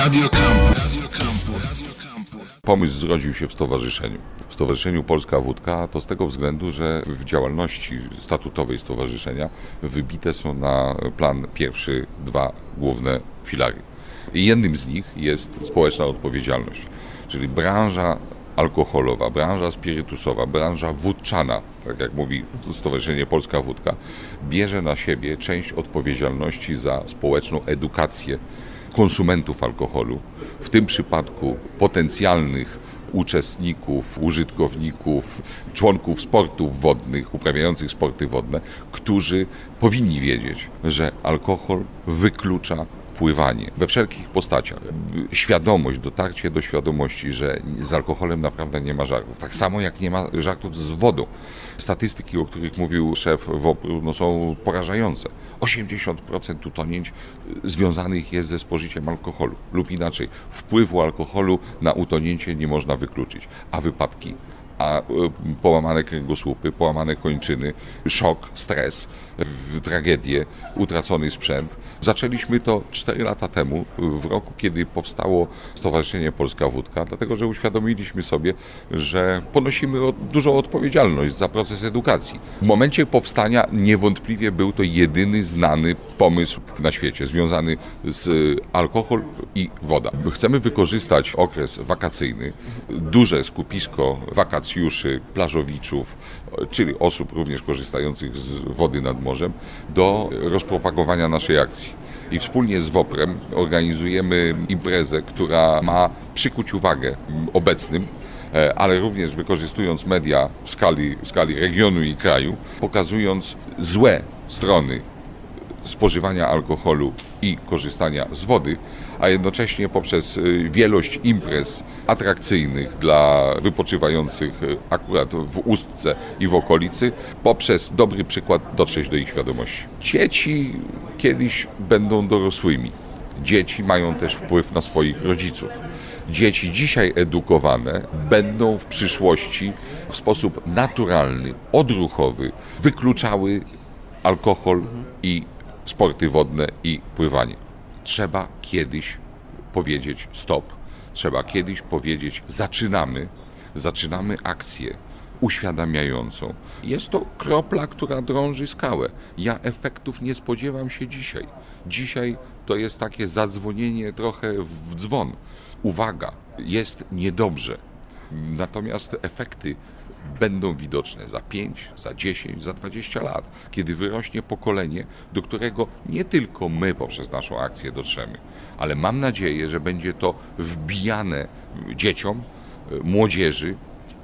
Radio Campus. Pomysł zrodził się w stowarzyszeniu. W Stowarzyszeniu Polska Wódka to z tego względu, że w działalności statutowej stowarzyszenia wybite są na plan pierwszy dwa główne filary. I jednym z nich jest społeczna odpowiedzialność, czyli branża alkoholowa, branża spirytusowa, branża wódczana, tak jak mówi Stowarzyszenie Polska Wódka, bierze na siebie część odpowiedzialności za społeczną edukację konsumentów alkoholu, w tym przypadku potencjalnych uczestników, użytkowników, członków sportów wodnych, uprawiających sporty wodne, którzy powinni wiedzieć, że alkohol wyklucza pływanie we wszelkich postaciach. Świadomość, dotarcie do świadomości, że z alkoholem naprawdę nie ma żartów. Tak samo jak nie ma żartów z wodą. Statystyki, o których mówił szef WOPR-u, są porażające. 80% utonięć związanych jest ze spożyciem alkoholu lub inaczej. Wpływu alkoholu na utonięcie nie można wykluczyć, a wypadki, połamane kręgosłupy, połamane kończyny, szok, stres, tragedie, utracony sprzęt. Zaczęliśmy to 4 lata temu, w roku, kiedy powstało Stowarzyszenie Polska Wódka, dlatego że uświadomiliśmy sobie, że ponosimy dużą odpowiedzialność za proces edukacji. W momencie powstania niewątpliwie był to jedyny znany pomysł na świecie, związany z alkohol i woda. Chcemy wykorzystać okres wakacyjny, duże skupisko wakacjuszy, plażowiczów, czyli osób również korzystających z wody nad morzem, do rozpropagowania naszej akcji. I wspólnie z WOPR-em organizujemy imprezę, która ma przykuć uwagę obecnym, ale również wykorzystując media w skali regionu i kraju, pokazując złe strony spożywania alkoholu i korzystania z wody, a jednocześnie poprzez wielość imprez atrakcyjnych dla wypoczywających akurat w Ustce i w okolicy, poprzez dobry przykład dotrzeć do ich świadomości. Dzieci kiedyś będą dorosłymi. Dzieci mają też wpływ na swoich rodziców. Dzieci dzisiaj edukowane będą w przyszłości w sposób naturalny, odruchowy wykluczały alkohol i sporty wodne i pływanie. Trzeba kiedyś powiedzieć stop. Trzeba kiedyś powiedzieć zaczynamy akcję uświadamiającą. Jest to kropla, która drąży skałę. Ja efektów nie spodziewam się dzisiaj. Dzisiaj to jest takie zadzwonienie trochę w dzwon. Uwaga, jest niedobrze. Natomiast efekty będą widoczne za 5, za 10, za 20 lat, kiedy wyrośnie pokolenie, do którego nie tylko my poprzez naszą akcję dotrzemy, ale mam nadzieję, że będzie to wbijane dzieciom, młodzieży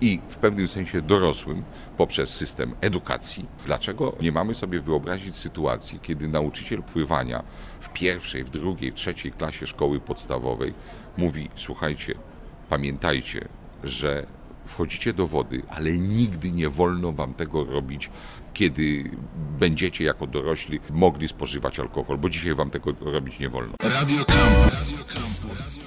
i w pewnym sensie dorosłym poprzez system edukacji. Dlaczego nie mamy sobie wyobrazić sytuacji, kiedy nauczyciel pływania w pierwszej, w drugiej, w trzeciej klasie szkoły podstawowej mówi: słuchajcie, pamiętajcie, że wchodzicie do wody, ale nigdy nie wolno wam tego robić, kiedy będziecie jako dorośli mogli spożywać alkohol, bo dzisiaj wam tego robić nie wolno. Radio Campus.